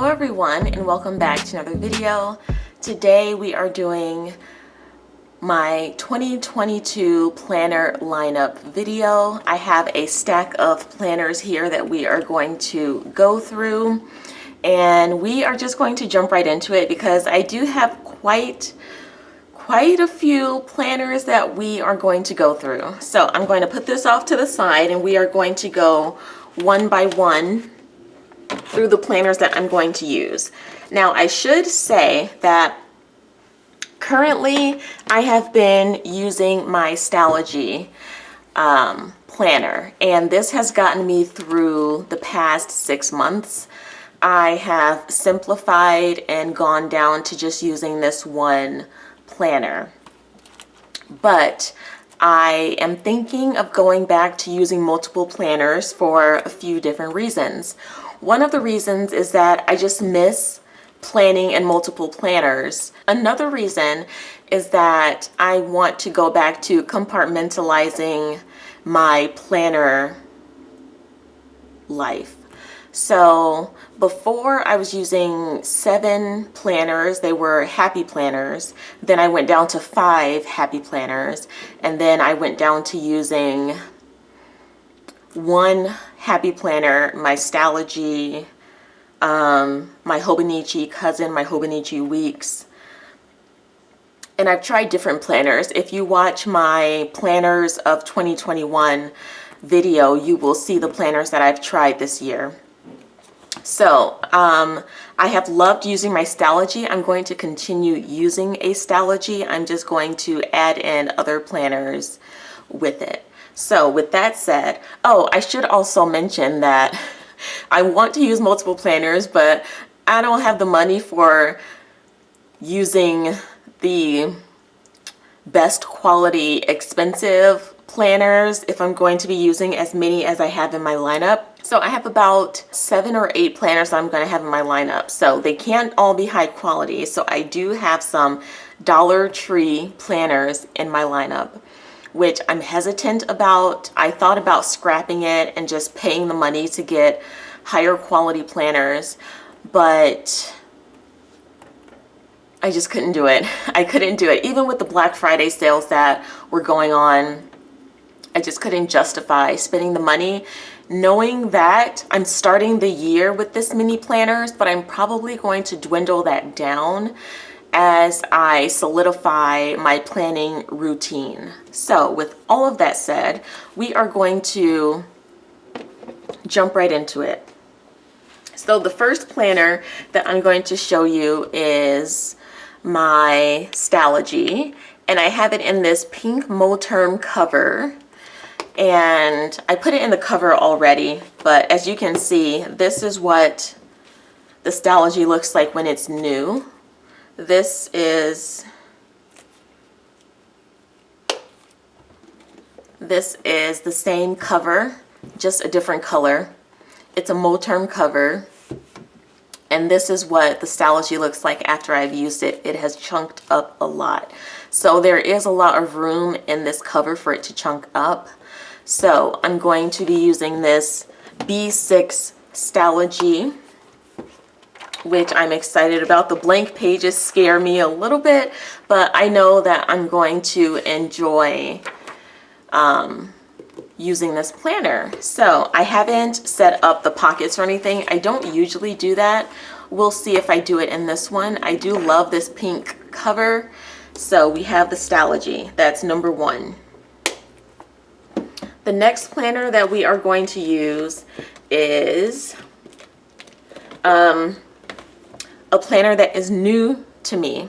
Hello everyone, and welcome back to another video. Today we are doing my 2022 planner lineup video. I have a stack of planners here that we are going to go through, and we are just going to jump right into it because I do have quite a few planners that we are going to go through. So I'm going to put this off to the side and we are going to go one by one through the planners that I'm going to use. Now I should say that currently I have been using my Stalogy planner, and this has gotten me through the past 6 months. I have simplified and gone down to just using this one planner, but I am thinking of going back to using multiple planners for a few different reasons. One of the reasons is that I just miss planning in multiple planners. Another reason is that I want to go back to compartmentalizing my planner life. So before I was using 7 planners, they were happy planners. Then I went down to 5 happy planners, and then I went down to using 1 happy planner, my Stalogy, my Hobonichi Cousin, my Hobonichi Weeks. And I've tried different planners. If you watch my planners of 2021 video, you will see the planners that I've tried this year. So I have loved using my Stalogy. I'm going to continue using a Stalogy. I'm just going to add in other planners with it. So with that said, oh, I should also mention that I want to use multiple planners, but I don't have the money for using the best quality expensive planners if I'm going to be using as many as I have in my lineup. So I have about 7 or 8 planners that I'm going to have in my lineup. So they can't all be high quality. So I do have some Dollar Tree planners in my lineup, which I'm hesitant about. I thought about scrapping it and just paying the money to get higher quality planners, but I just couldn't do it. I couldn't do it. Even with the Black Friday sales that were going on, I just couldn't justify spending the money, knowing that I'm starting the year with this many planners, but I'm probably going to dwindle that down as I solidify my planning routine. So with all of that said, we are going to jump right into it. So the first planner that I'm going to show you is my Stalogy, and I have it in this pink Moterm cover, and I put it in the cover already, but as you can see, this is what the Stalogy looks like when it's new. This is the same cover, just a different color. It's a Moterm cover, and this is what the Stalogy looks like after I've used it. It has chunked up a lot. So there is a lot of room in this cover for it to chunk up. So I'm going to be using this B6 Stalogy, which I'm excited about. The blank pages scare me a little bit, but I know that I'm going to enjoy using this planner. So I haven't set up the pockets or anything. I don't usually do that. We'll see if I do it in this one. I do love this pink cover. So we have the Stalogy. That's number 1. The next planner that we are going to use is a planner that is new to me.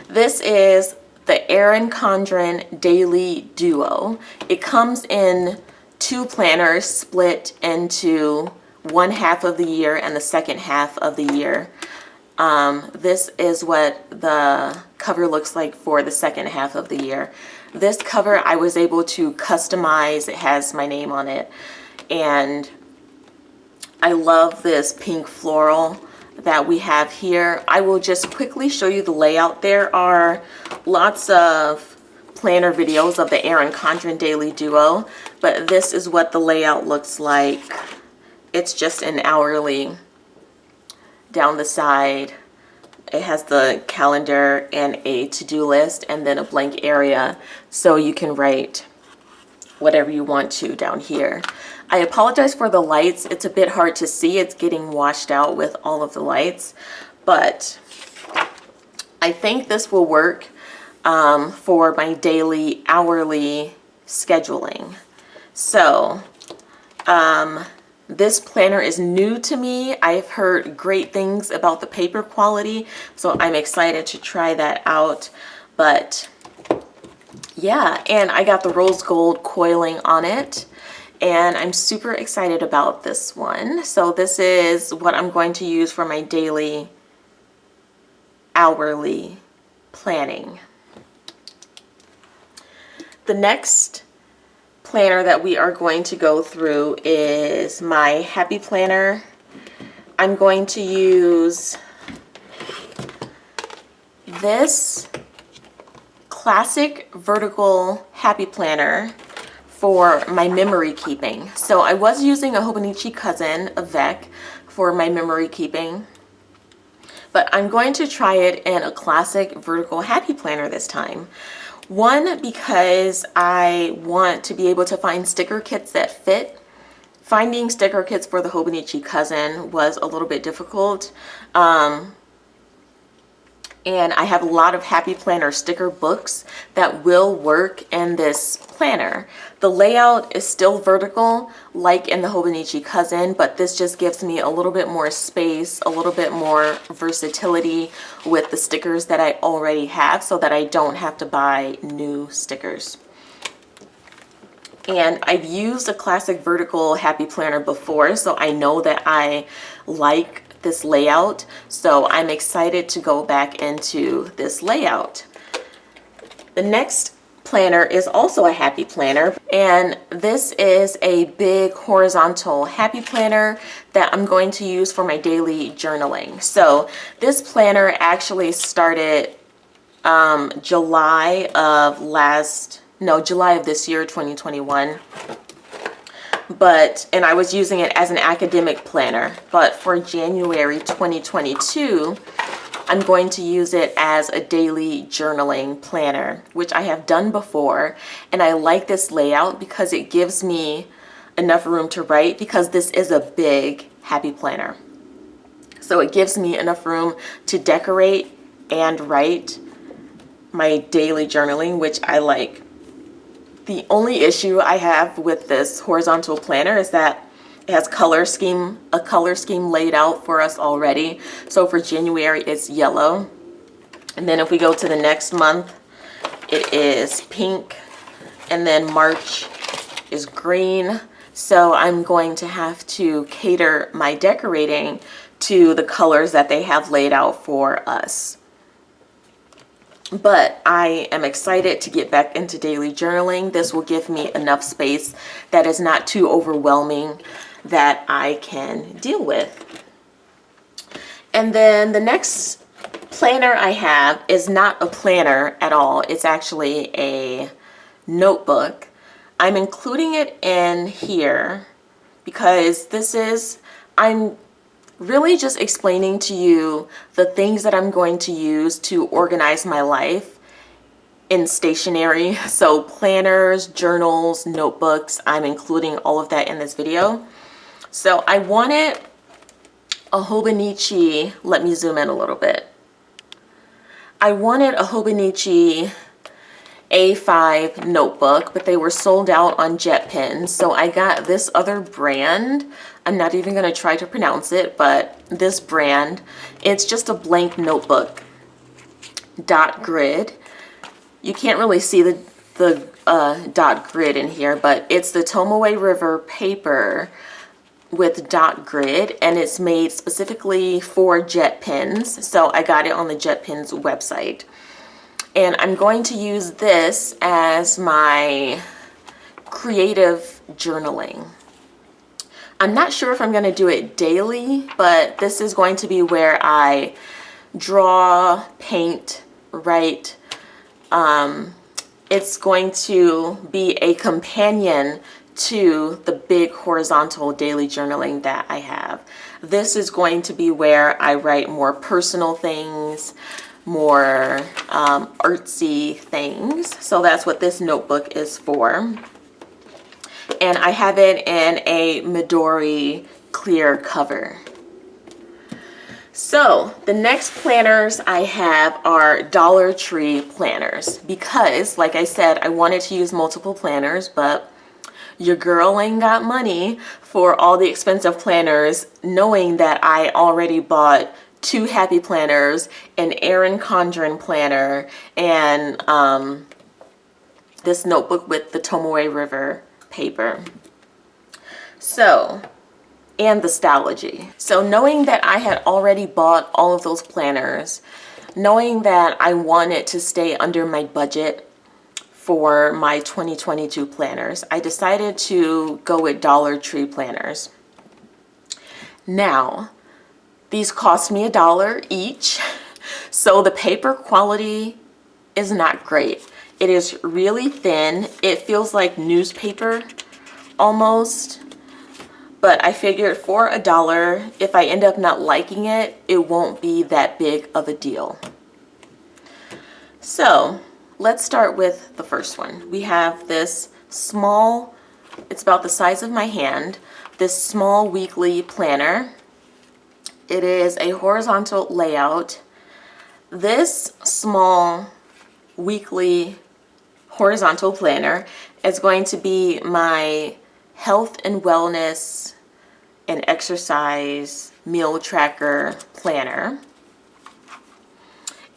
This is the Erin Condren Daily Duo. It comes in 2 planners split into one half of the year and the second half of the year. This is what the cover looks like for the second half of the year. This cover I was able to customize. It has my name on it, and I love this pink floral that we have here. I will just quickly show you the layout. There are lots of planner videos of the Erin Condren Daily Duo, but this is what the layout looks like. It's just an hourly down the side. It has the calendar and a to-do list and then a blank area so you can write whatever you want to down here. I apologize for the lights. It's a bit hard to see. It's getting washed out with all of the lights, but I think this will work for my daily, hourly scheduling. So this planner is new to me. I've heard great things about the paper quality, so I'm excited to try that out. But yeah, and I got the rose gold coiling on it, and I'm super excited about this one. So this is what I'm going to use for my daily, hourly planning. The next planner that we are going to go through is my Happy Planner. I'm going to use this classic vertical Happy Planner for my memory keeping. So I was using a Hobonichi Cousin, a VEC, for my memory keeping, but I'm going to try it in a classic vertical Happy Planner this time. One, because I want to be able to find sticker kits that fit. Finding sticker kits for the Hobonichi Cousin was a little bit difficult. And I have a lot of Happy Planner sticker books that will work in this planner. The layout is still vertical like in the Hobonichi Cousin, but this just gives me a little bit more space, a little bit more versatility with the stickers that I already have so that I don't have to buy new stickers. And I've used a classic vertical Happy Planner before, so I know that I like this layout, so I'm excited to go back into this layout. The next planner is also a Happy Planner, and this is a big horizontal Happy Planner that I'm going to use for my daily journaling. So this planner actually started July of this year, 2021. And I was using it as an academic planner, but for January 2022, I'm going to use it as a daily journaling planner, which I have done before, and I like this layout because it gives me enough room to write, because this is a big Happy Planner. So it gives me enough room to decorate and write my daily journaling, which I like. The only issue I have with this horizontal planner is that it has a color scheme laid out for us already. So for January, it's yellow. And then if we go to the next month, it is pink. And then March is green. So I'm going to have to cater my decorating to the colors that they have laid out for us. But I am excited to get back into daily journaling. This will give me enough space that is not too overwhelming, that I can deal with. And then the next planner I have is not a planner at all. It's actually a notebook. I'm including it in here because I'm really just explaining to you the things that I'm going to use to organize my life in stationery. So planners, journals, notebooks, I'm including all of that in this video. So I wanted a Hobonichi, let me zoom in a little bit. I wanted a Hobonichi A5 notebook, but they were sold out on jet pens. So I got this other brand. I'm not even going to try to pronounce it, but this brand, it's just a blank notebook, dot grid. You can't really see the dot grid in here, but it's the Tomoe River paper with dot grid, and it's made specifically for jet pens. So I got it on the Jet Pens website. And I'm going to use this as my creative journaling. I'm not sure if I'm going to do it daily, but this is going to be where I draw, paint, write, it's going to be a companion to the big horizontal daily journaling that I have. This is going to be where I write more personal things, more artsy things. So that's what this notebook is for. And I have it in a Midori clear cover. So the next planners I have are Dollar Tree planners because, like I said, I wanted to use multiple planners, but your girl ain't got money for all the expensive planners, knowing that I already bought 2 Happy planners, an Erin Condren planner, and this notebook with the Tomoe River paper. So, and the Stalogy. So knowing that I had already bought all of those planners, knowing that I wanted to stay under my budget for my 2022 planners, I decided to go with Dollar Tree planners. Now, these cost me $1 each, so the paper quality is not great. It is really thin. It feels like newspaper almost, but I figured for $1, if I end up not liking it, it won't be that big of a deal. So let's start with the first one. We have this small, it's about the size of my hand, this small weekly planner. It is a horizontal layout. This small weekly horizontal planner is going to be my health and wellness and exercise meal tracker planner.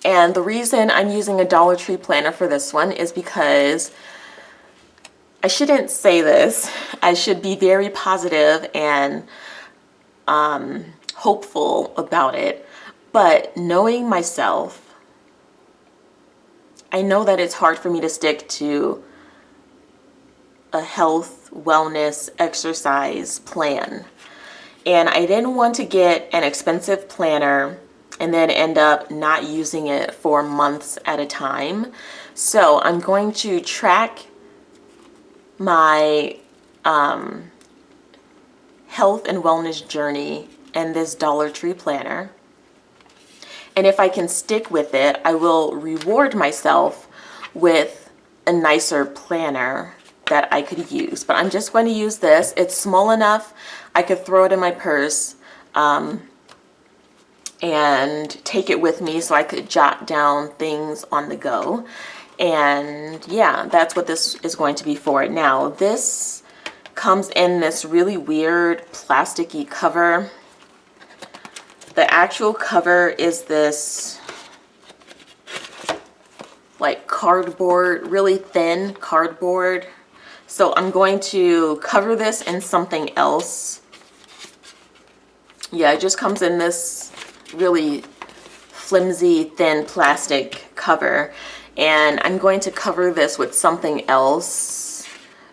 And the reason I'm using a Dollar Tree planner for this one is because I shouldn't say this. I should be very positive and hopeful about it. But knowing myself, I know that it's hard for me to stick to a health, wellness, exercise plan. And I didn't want to get an expensive planner and then end up not using it for months at a time. So I'm going to track my health and wellness journey in this Dollar Tree planner. And if I can stick with it, I will reward myself with a nicer planner that I could use. But I'm just going to use this. It's small enough I could throw it in my purse and take it with me so I could jot down things on the go. And yeah, that's what this is going to be for. Now, this comes in this really weird plasticky cover. The actual cover is this like cardboard, really thin cardboard. So I'm going to cover this in something else. Yeah, it just comes in this really flimsy, thin plastic cover. And I'm going to cover this with something else.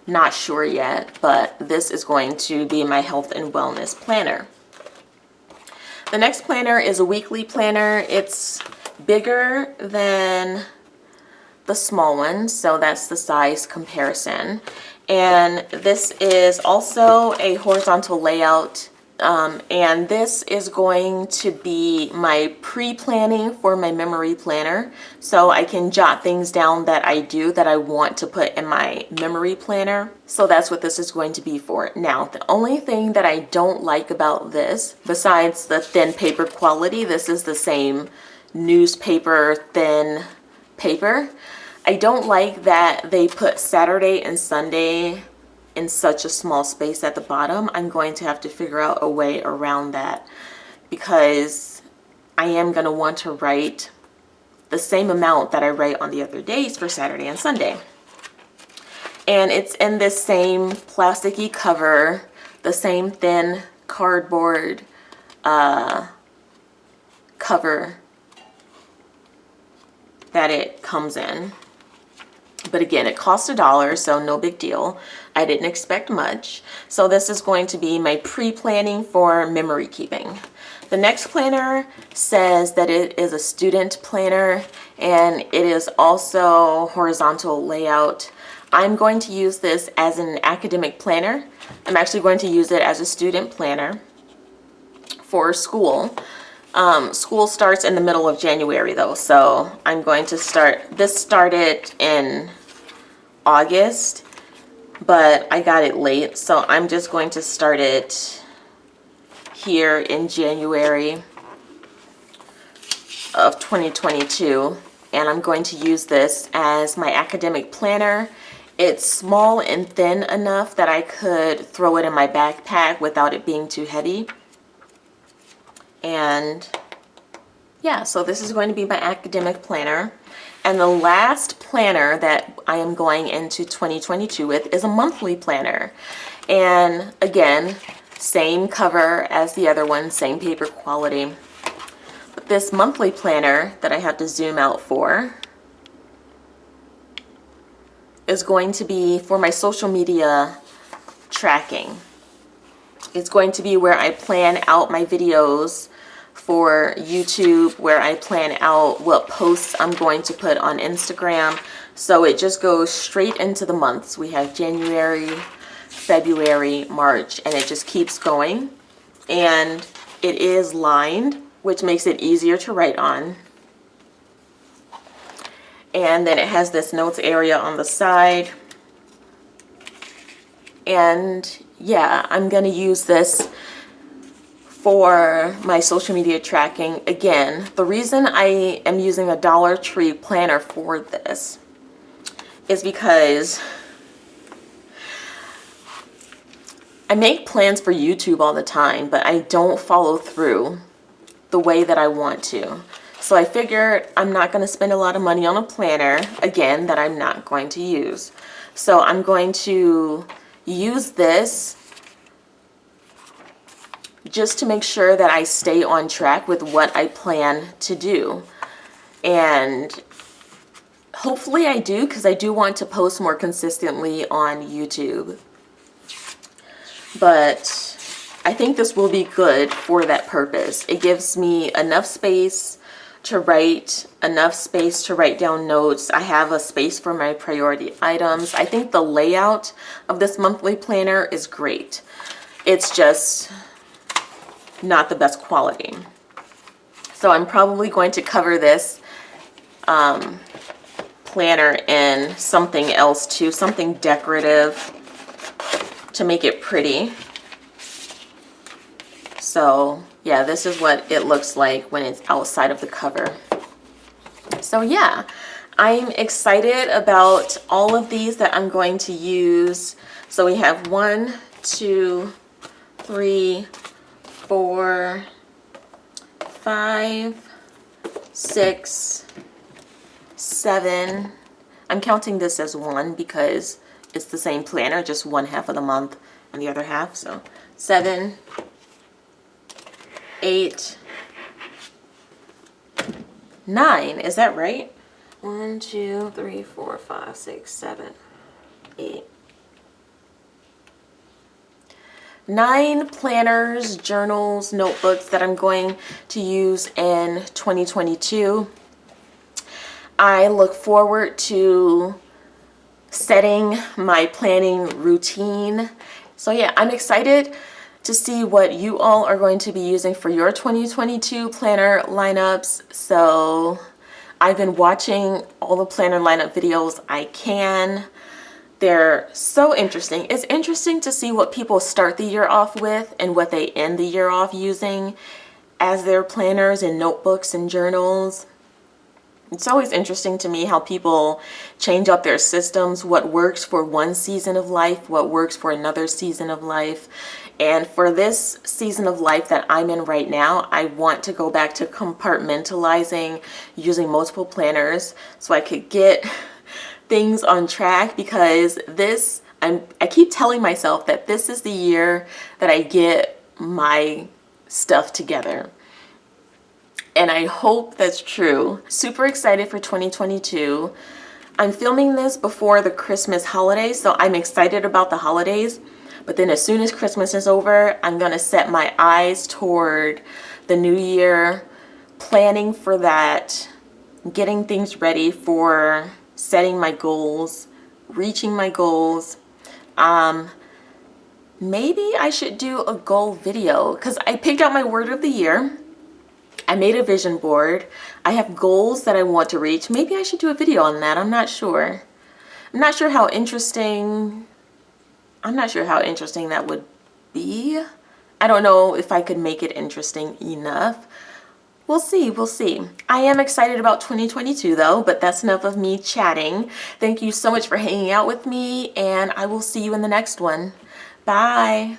Not sure yet, but this is going to be my health and wellness planner. The next planner is a weekly planner. It's bigger than the small one, so that's the size comparison. And this is also a horizontal layout. And this is going to be my pre-planning for my memory planner. So I can jot things down that I do that I want to put in my memory planner. So that's what this is going to be for. Now, the only thing that I don't like about this, besides the thin paper quality, this is the same newspaper thin paper. I don't like that they put Saturday and Sunday in such a small space at the bottom. I'm going to have to figure out a way around that because I am going to want to write the same amount that I write on the other days for Saturday and Sunday. And it's in this same plasticky cover, the same thin cardboard cover that it comes in. But again, it cost $1, so no big deal. I didn't expect much. So this is going to be my pre-planning for memory keeping. The next planner says that it is a student planner, and it is also horizontal layout. I'm going to use this as an academic planner. I'm actually going to use it as a student planner for school. School starts in the middle of January though, so I'm going to this started in August, but I got it late, so I'm just going to start it here in January of 2022, and I'm going to use this as my academic planner. It's small and thin enough that I could throw it in my backpack without it being too heavy. And yeah, so this is going to be my academic planner. And the last planner that I am going into 2022 with is a monthly planner. And again, same cover as the other one, same paper quality. But this monthly planner that I have to zoom out for is going to be for my social media tracking. It's going to be where I plan out my videos for YouTube, where I plan out what posts I'm going to put on Instagram. So it just goes straight into the months. We have January, February, March, and it just keeps going. And it is lined, which makes it easier to write on. And then it has this notes area on the side. And yeah, I'm going to use this for my social media tracking. Again, the reason I am using a Dollar Tree planner for this is because I make plans for YouTube all the time, but I don't follow through the way that I want to. So I figured I'm not going to spend a lot of money on a planner, again, that I'm not going to use. So I'm going to use this just to make sure that I stay on track with what I plan to do. And hopefully I do, because I do want to post more consistently on YouTube. But I think this will be good for that purpose. It gives me enough space to write, enough space to write down notes. I have a space for my priority items. I think the layout of this monthly planner is great. It's just not the best quality. So I'm probably going to cover this planner in something else too, something decorative to make it pretty. So yeah, this is what it looks like when it's outside of the cover. So yeah, I'm excited about all of these that I'm going to use. So we have 1, 2, 3, 4, 5, 6, 7. I'm counting this as 1 because it's the same planner, just one half of the month and the other half. So 7, 8, 9. Is that right? 1, 2, 3, 4, 5, 6, 7, 8. 9 planners, journals, notebooks that I'm going to use in 2022. I look forward to setting my planning routine. So yeah, I'm excited to see what you all are going to be using for your 2022 planner lineups. So I've been watching all the planner lineup videos I can. They're so interesting. It's interesting to see what people start the year off with and what they end the year off using as their planners and notebooks and journals. It's always interesting to me how people change up their systems, what works for one season of life, what works for another season of life. And for this season of life that I'm in right now, I want to go back to compartmentalizing, using multiple planners so I could get things on track, because I keep telling myself that this is the year that I get my stuff together. And I hope that's true. Super excited for 2022. I'm filming this before the Christmas holidays, so I'm excited about the holidays. But then as soon as Christmas is over, I'm going to set my eyes toward the new year, planning for that, getting things ready for setting my goals, reaching my goals. Maybe I should do a goal video because I picked out my word of the year. I made a vision board. I have goals that I want to reach. Maybe I should do a video on that. I'm not sure. I'm not sure how interesting that would be. I don't know if I could make it interesting enough. We'll see, we'll see. I am excited about 2022 though, but that's enough of me chatting. Thank you so much for hanging out with me, and I will see you in the next one. Bye.